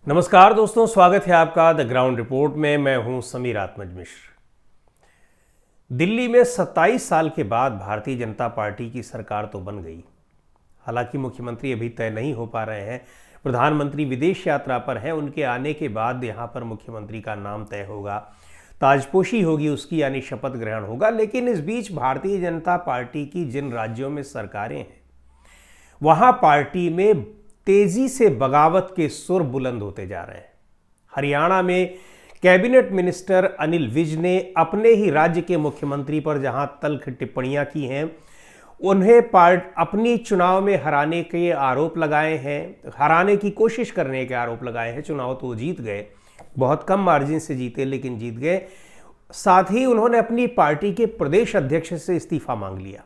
नमस्कार दोस्तों, स्वागत है आपका द ग्राउंड रिपोर्ट में। मैं हूं समीर आत्मज मिश्र। दिल्ली में 27 साल के बाद भारतीय जनता पार्टी की सरकार तो बन गई। हालांकि मुख्यमंत्री अभी तय नहीं हो पा रहे हैं। प्रधानमंत्री विदेश यात्रा पर हैं, उनके आने के बाद यहां पर मुख्यमंत्री का नाम तय होगा, ताजपोशी होगी उसकी, यानी शपथ ग्रहण होगा। लेकिन इस बीच भारतीय जनता पार्टी की जिन राज्यों में सरकारें हैं वहां पार्टी में तेजी से बगावत के सुर बुलंद होते जा रहे हैं। हरियाणा में कैबिनेट मिनिस्टर अनिल विज ने अपने ही राज्य के मुख्यमंत्री पर जहां तल्ख टिप्पणियां की हैं, उन्हें अपनी चुनाव में हराने के आरोप लगाए हैं, हराने की कोशिश करने के आरोप लगाए हैं। चुनाव तो जीत गए, बहुत कम मार्जिन से जीते, लेकिन जीत गए। साथ ही उन्होंने अपनी पार्टी के प्रदेश अध्यक्ष से इस्तीफा मांग लिया।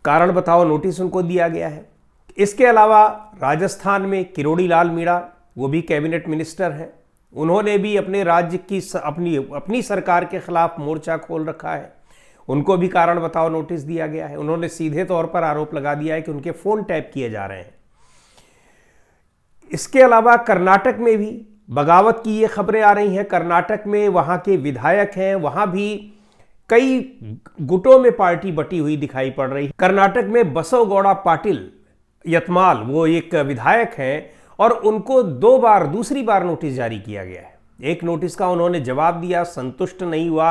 कारण बताओ नोटिस उनको दिया गया है। इसके अलावा राजस्थान में किरोड़ी लाल मीणा, वो भी कैबिनेट मिनिस्टर हैं, उन्होंने भी अपने राज्य की अपनी सरकार के खिलाफ मोर्चा खोल रखा है। उनको भी कारण बताओ नोटिस दिया गया है। उन्होंने सीधे तौर पर आरोप लगा दिया है कि उनके फोन टैप किए जा रहे हैं। इसके अलावा कर्नाटक में भी बगावत की ये खबरें आ रही हैं। कर्नाटक में वहां के विधायक हैं, वहां भी कई गुटों में पार्टी बटी हुई दिखाई पड़ रही है। कर्नाटक में बसवगौड़ा पाटिल यतमाल, वो एक विधायक हैं, और उनको दूसरी बार नोटिस जारी किया गया है। एक नोटिस का उन्होंने जवाब दिया, संतुष्ट नहीं हुआ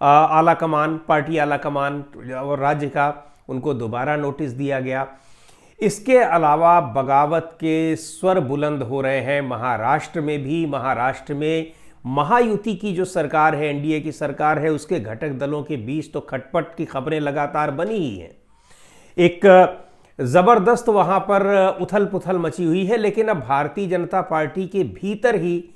आला कमान, पार्टी आला कमान और राज्य का, उनको दोबारा नोटिस दिया गया। इसके अलावा बगावत के स्वर बुलंद हो रहे हैं महाराष्ट्र में भी। महाराष्ट्र में महायुति की जो सरकार है, एनडीए की सरकार है, उसके घटक दलों के बीच तो खटपट की खबरें लगातार बनी ही हैं। एक जबरदस्त वहां पर उथल पुथल मची हुई है। लेकिन अब भारतीय जनता पार्टी के भीतर ही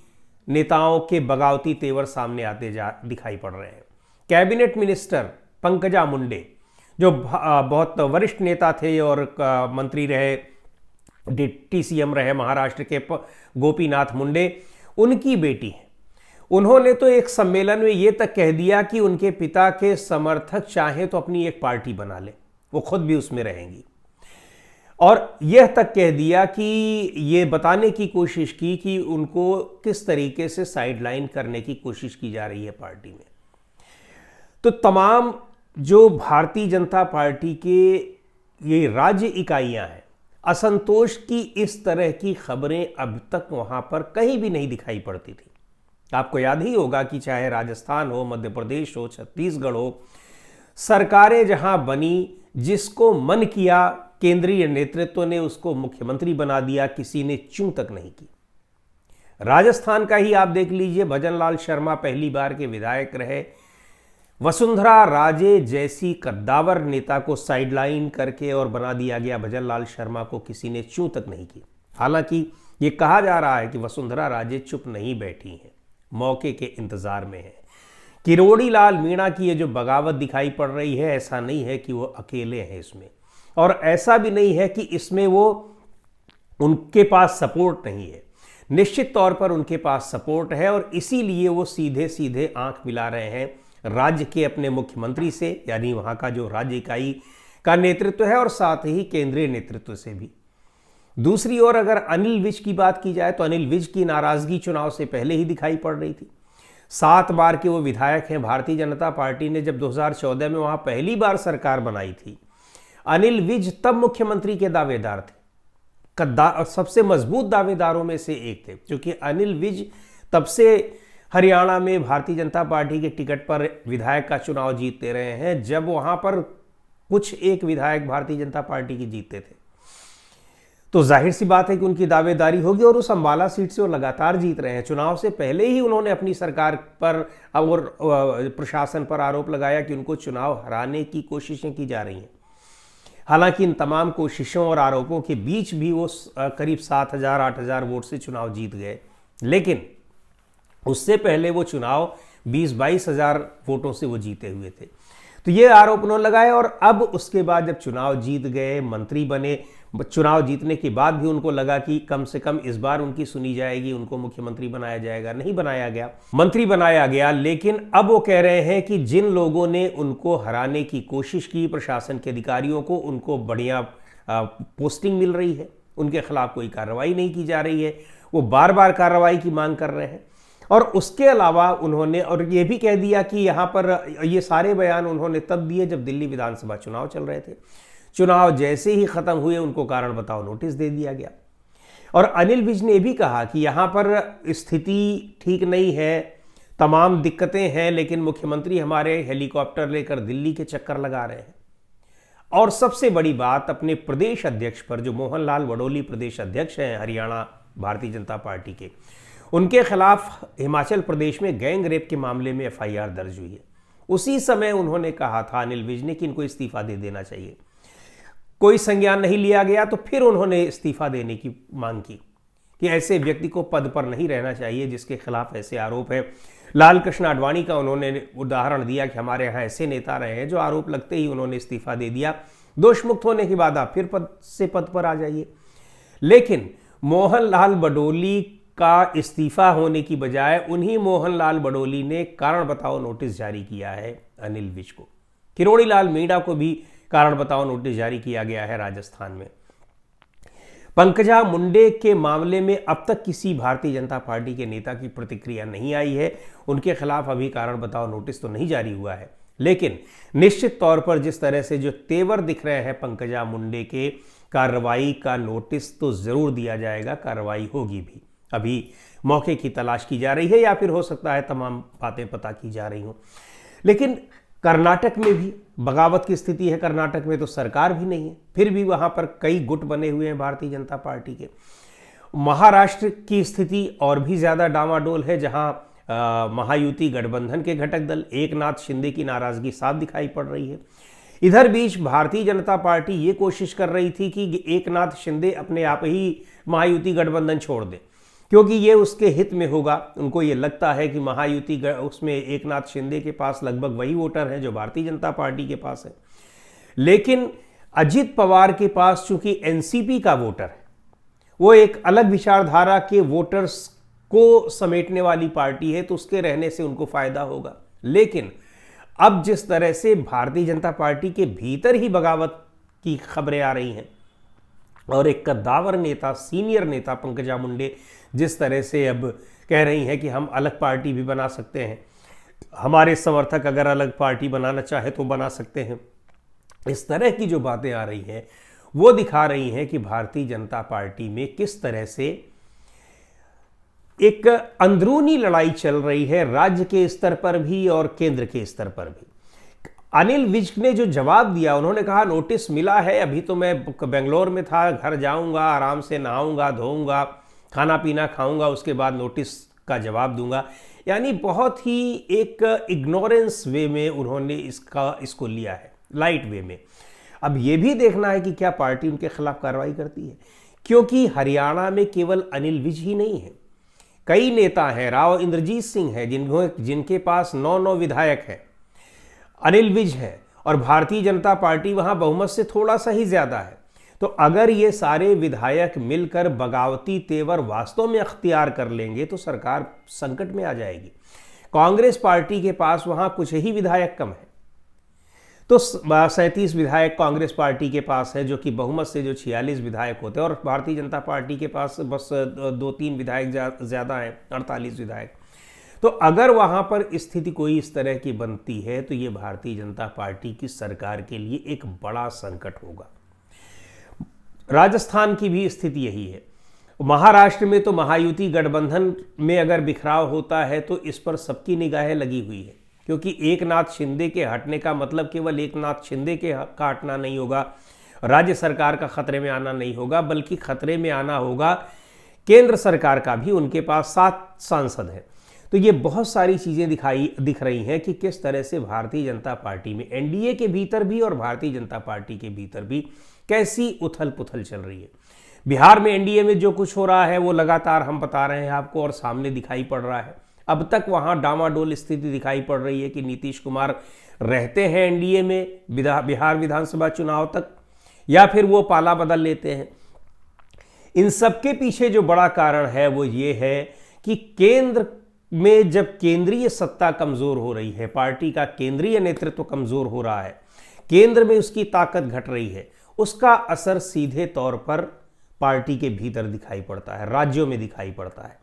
नेताओं के बगावती तेवर सामने आते दिखाई पड़ रहे हैं। कैबिनेट मिनिस्टर पंकजा मुंडे, जो बहुत वरिष्ठ नेता थे और मंत्री रहे, डिप्टी सीएम रहे महाराष्ट्र के, गोपीनाथ मुंडे, उनकी बेटी है। उन्होंने तो एक सम्मेलन में यह तक कह दिया कि उनके पिता के समर्थक चाहें तो अपनी एक पार्टी बना ले, वो खुद भी उसमें रहेंगी। और यह तक कह दिया कि ये बताने की कोशिश की कि उनको किस तरीके से साइडलाइन करने की कोशिश की जा रही है पार्टी में। तो तमाम जो भारतीय जनता पार्टी के ये राज्य इकाइयां हैं, असंतोष की इस तरह की खबरें अब तक वहां पर कहीं भी नहीं दिखाई पड़ती थी। आपको याद ही होगा कि चाहे राजस्थान हो, मध्य प्रदेश हो, छत्तीसगढ़ हो, सरकारें जहां बनी, जिसको मन किया केंद्रीय नेतृत्व ने उसको मुख्यमंत्री बना दिया, किसी ने चूं तक नहीं की। राजस्थान का ही आप देख लीजिए, भजनलाल शर्मा पहली बार के विधायक रहे। वसुंधरा राजे जैसी कद्दावर नेता को साइडलाइन करके और बना दिया गया, भजनलाल शर्मा को किसी ने चूं तक नहीं की। हालांकि ये कहा जा रहा है कि वसुंधरा राजे चुप नहीं बैठी हैं, मौके के इंतजार में है। किरोड़ी लाल मीणा की ये जो बगावत दिखाई पड़ रही है, ऐसा नहीं है कि वो अकेले हैं इसमें, और ऐसा भी नहीं है कि इसमें वो उनके पास सपोर्ट नहीं है। निश्चित तौर पर उनके पास सपोर्ट है, और इसीलिए वो सीधे सीधे आंख मिला रहे हैं राज्य के अपने मुख्यमंत्री से, यानी वहां का जो राज्य इकाई का नेतृत्व है, और साथ ही केंद्रीय नेतृत्व से भी। दूसरी ओर अगर अनिल विज की बात की जाए तो अनिल विज की नाराजगी चुनाव से पहले ही दिखाई पड़ रही थी। 7 बार के वो विधायक हैं। भारतीय जनता पार्टी ने जब 2014 में वहां पहली बार सरकार बनाई थी, अनिल विज तब मुख्यमंत्री के दावेदार थे, सबसे मजबूत दावेदारों में से एक थे, क्योंकि अनिल विज तब से हरियाणा में भारतीय जनता पार्टी के टिकट पर विधायक का चुनाव जीतते रहे हैं, जब वहां पर कुछ एक विधायक भारतीय जनता पार्टी की जीतते थे। तो जाहिर सी बात है कि उनकी दावेदारी होगी, और उस अंबाला सीट से वो लगातार जीत रहे हैं। चुनाव से पहले ही उन्होंने अपनी सरकार पर और प्रशासन पर आरोप लगाया कि उनको चुनाव हराने की कोशिशें की जा रही हैं। हालांकि इन तमाम कोशिशों और आरोपों के बीच भी वो करीब 7,000-8,000 वोट से चुनाव जीत गए। लेकिन उससे पहले वो चुनाव 20-22 हज़ार वोटों से वो जीते हुए थे। तो ये आरोप उन्होंने लगाए, और अब उसके बाद जब चुनाव जीत गए, मंत्री बने, चुनाव जीतने के बाद भी उनको लगा कि कम से कम इस बार उनकी सुनी जाएगी, उनको मुख्यमंत्री बनाया जाएगा। नहीं बनाया गया, मंत्री बनाया गया। लेकिन अब वो कह रहे हैं कि जिन लोगों ने उनको हराने की कोशिश की, प्रशासन के अधिकारियों को, उनको बढ़िया पोस्टिंग मिल रही है, उनके खिलाफ कोई कार्रवाई नहीं की जा रही है, वो बार बार कार्रवाई की मांग कर रहे हैं। और उसके अलावा उन्होंने और ये भी कह दिया कि यहाँ पर ये सारे बयान उन्होंने तब दिए जब दिल्ली विधानसभा चुनाव चल रहे थे। चुनाव जैसे ही खत्म हुए उनको कारण बताओ नोटिस दे दिया गया। और अनिल विज ने भी कहा कि यहाँ पर स्थिति ठीक नहीं है, तमाम दिक्कतें हैं, लेकिन मुख्यमंत्री हमारे हेलीकॉप्टर लेकर दिल्ली के चक्कर लगा रहे हैं। और सबसे बड़ी बात, अपने प्रदेश अध्यक्ष पर, जो मोहन लाल वडोली प्रदेश अध्यक्ष हैं हरियाणा भारतीय जनता पार्टी के, उनके खिलाफ हिमाचल प्रदेश में गैंग रेप के मामले में एफआईआर दर्ज हुई है। उसी समय उन्होंने कहा था अनिल विज ने कि इनको इस्तीफा दे देना चाहिए। कोई संज्ञान नहीं लिया गया तो फिर उन्होंने इस्तीफा देने की मांग की कि ऐसे व्यक्ति को पद पर नहीं रहना चाहिए जिसके खिलाफ ऐसे आरोप है। लाल कृष्ण आडवाणी का उन्होंने उदाहरण दिया कि हमारे यहाँ ऐसे नेता रहे हैं जो आरोप लगते ही उन्होंने इस्तीफा दे दिया, दोष मुक्त होने के बाद आप फिर पद पर आ जाइए। लेकिन मोहन लाल बडोली का इस्तीफा होने की बजाय उन्हीं मोहन लाल बडोली ने कारण बताओ नोटिस जारी किया है अनिल विज को। किरोड़ी लाल मीणा को भी कारण बताओ नोटिस जारी किया गया है राजस्थान में। पंकजा मुंडे के मामले में अब तक किसी भारतीय जनता पार्टी के नेता की प्रतिक्रिया नहीं आई है। उनके खिलाफ अभी कारण बताओ नोटिस तो नहीं जारी हुआ है, लेकिन निश्चित तौर पर जिस तरह से जो तेवर दिख रहे हैं पंकजा मुंडे के, कार्रवाई का नोटिस तो जरूर दिया जाएगा, कार्रवाई होगी भी। अभी मौके की तलाश की जा रही है या फिर हो सकता है तमाम बातें पता की जा रही हों। लेकिन कर्नाटक में भी बगावत की स्थिति है। कर्नाटक में तो सरकार भी नहीं है, फिर भी वहां पर कई गुट बने हुए हैं भारतीय जनता पार्टी के। महाराष्ट्र की स्थिति और भी ज्यादा डामाडोल है, जहां महायुति गठबंधन के घटक दल एकनाथ शिंदे की नाराजगी साफ दिखाई पड़ रही है। इधर बीच भारतीय जनता पार्टी ये कोशिश कर रही थी कि एकनाथ शिंदे अपने आप ही महायुति गठबंधन छोड़ दे, क्योंकि ये उसके हित में होगा। उनको ये लगता है कि महायुति उसमें एकनाथ शिंदे के पास लगभग वही वोटर हैं जो भारतीय जनता पार्टी के पास है। लेकिन अजित पवार के पास चूंकि एनसीपी का वोटर है, वो एक अलग विचारधारा के वोटर्स को समेटने वाली पार्टी है, तो उसके रहने से उनको फायदा होगा। लेकिन अब जिस तरह से भारतीय जनता पार्टी के भीतर ही बगावत की खबरें आ रही हैं और एक कद्दावर नेता, सीनियर नेता पंकजा मुंडे जिस तरह से अब कह रही हैं कि हम अलग पार्टी भी बना सकते हैं, हमारे समर्थक अगर अलग पार्टी बनाना चाहे तो बना सकते हैं, इस तरह की जो बातें आ रही हैं वो दिखा रही हैं कि भारतीय जनता पार्टी में किस तरह से एक अंदरूनी लड़ाई चल रही है, राज्य के स्तर पर भी और केंद्र के स्तर पर भी। अनिल विज ने जो जवाब दिया, उन्होंने कहा नोटिस मिला है, अभी तो मैं बेंगलोर में था, घर जाऊंगा, आराम से नहाऊंगा, धोऊंगा, खाना पीना खाऊंगा, उसके बाद नोटिस का जवाब दूंगा। यानी बहुत ही एक इग्नोरेंस वे में उन्होंने इसको लिया है, लाइट वे में। अब ये भी देखना है कि क्या पार्टी उनके खिलाफ कार्रवाई करती है, क्योंकि हरियाणा में केवल अनिल विज ही नहीं है, कई नेता हैं। राव इंद्रजीत सिंह है जिनके पास 9 विधायक हैं, अनिल विज है, और भारतीय जनता पार्टी वहां बहुमत से थोड़ा सा ही ज्यादा है। तो अगर ये सारे विधायक मिलकर बगावती तेवर वास्तव में अख्तियार कर लेंगे तो सरकार संकट में आ जाएगी। कांग्रेस पार्टी के पास वहां कुछ ही विधायक कम है, तो 37 विधायक कांग्रेस पार्टी के पास है, जो कि बहुमत से जो 46 विधायक होते हैं, और भारतीय जनता पार्टी के पास बस 2-3 विधायक ज़्यादा हैं, 48 विधायक। तो अगर वहां पर स्थिति कोई इस तरह की बनती है तो ये भारतीय जनता पार्टी की सरकार के लिए एक बड़ा संकट होगा। राजस्थान की भी स्थिति यही है। महाराष्ट्र में तो महायुति गठबंधन में अगर बिखराव होता है तो इस पर सबकी निगाहें लगी हुई है, क्योंकि एकनाथ शिंदे के हटने का मतलब केवल एकनाथ शिंदे के का हटना नहीं होगा, राज्य सरकार का खतरे में आना नहीं होगा, बल्कि खतरे में आना होगा केंद्र सरकार का भी। उनके पास 7 सांसद हैं। तो ये बहुत सारी चीज़ें दिख रही हैं कि किस तरह से भारतीय जनता पार्टी में, एनडीए के भीतर भी और भारतीय जनता पार्टी के भीतर भी कैसी उथल पुथल चल रही है। बिहार में एनडीए में जो कुछ हो रहा है वो लगातार हम बता रहे हैं आपको और सामने दिखाई पड़ रहा है। अब तक वहां डामाडोल स्थिति दिखाई पड़ रही है कि नीतीश कुमार रहते हैं एनडीए में बिहार विधानसभा चुनाव तक, या फिर वो पाला बदल लेते हैं। इन सब के पीछे जो बड़ा कारण है वो ये है कि केंद्र में जब केंद्रीय सत्ता कमजोर हो रही है, पार्टी का केंद्रीय नेतृत्व कमजोर हो रहा है, केंद्र में उसकी ताकत घट रही है, उसका असर सीधे तौर पर पार्टी के भीतर दिखाई पड़ता है, राज्यों में दिखाई पड़ता है।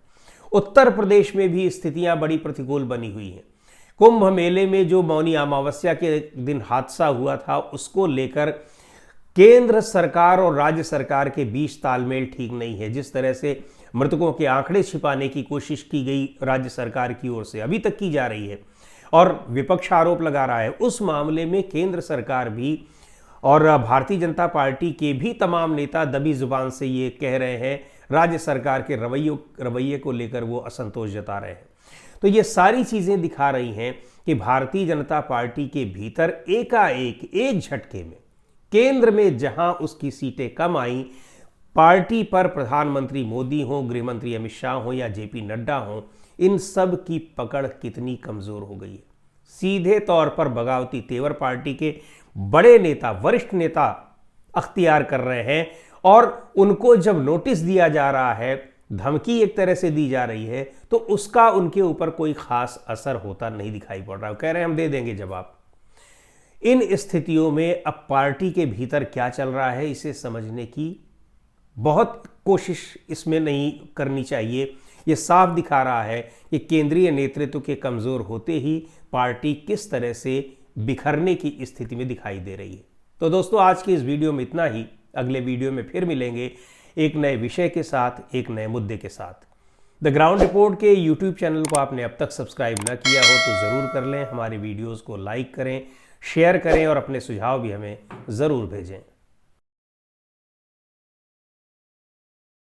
उत्तर प्रदेश में भी स्थितियां बड़ी प्रतिकूल बनी हुई हैं। कुंभ मेले में जो मौनी अमावस्या के दिन हादसा हुआ था, उसको लेकर केंद्र सरकार और राज्य सरकार के बीच तालमेल ठीक नहीं है। जिस तरह से मृतकों के आंकड़े छिपाने की कोशिश की गई राज्य सरकार की ओर से, अभी तक की जा रही है, और विपक्ष आरोप लगा रहा है, उस मामले में केंद्र सरकार भी और भारतीय जनता पार्टी के भी तमाम नेता दबी जुबान से ये कह रहे हैं, राज्य सरकार के रवैये को लेकर वो असंतोष जता रहे हैं। तो ये सारी चीज़ें दिखा रही हैं कि भारतीय जनता पार्टी के भीतर एकाएक एक झटके में केंद्र में जहां उसकी सीटें कम आई, पार्टी पर प्रधानमंत्री मोदी हों, गृहमंत्री अमित शाह हों या जेपी नड्डा हों, इन सब की पकड़ कितनी कमज़ोर हो गई है। सीधे तौर पर बगावती तेवर पार्टी के बड़े नेता, वरिष्ठ नेता अख्तियार कर रहे हैं, और उनको जब नोटिस दिया जा रहा है, धमकी एक तरह से दी जा रही है, तो उसका उनके ऊपर कोई खास असर होता नहीं दिखाई पड़ रहा है। कह रहे हैं हम दे देंगे जवाब। इन स्थितियों में अब पार्टी के भीतर क्या चल रहा है, इसे समझने की बहुत कोशिश इसमें नहीं करनी चाहिए। ये साफ दिखा रहा है कि केंद्रीय नेतृत्व के कमज़ोर होते ही पार्टी किस तरह से बिखरने की स्थिति में दिखाई दे रही है। तो दोस्तों, आज की इस वीडियो में इतना ही। अगले वीडियो में फिर मिलेंगे एक नए विषय के साथ, एक नए मुद्दे के साथ। द ग्राउंड रिपोर्ट के यूट्यूब चैनल को आपने अब तक सब्सक्राइब न किया हो तो ज़रूर कर लें। हमारे वीडियोज़ को लाइक करें, शेयर करें और अपने सुझाव भी हमें ज़रूर भेजें।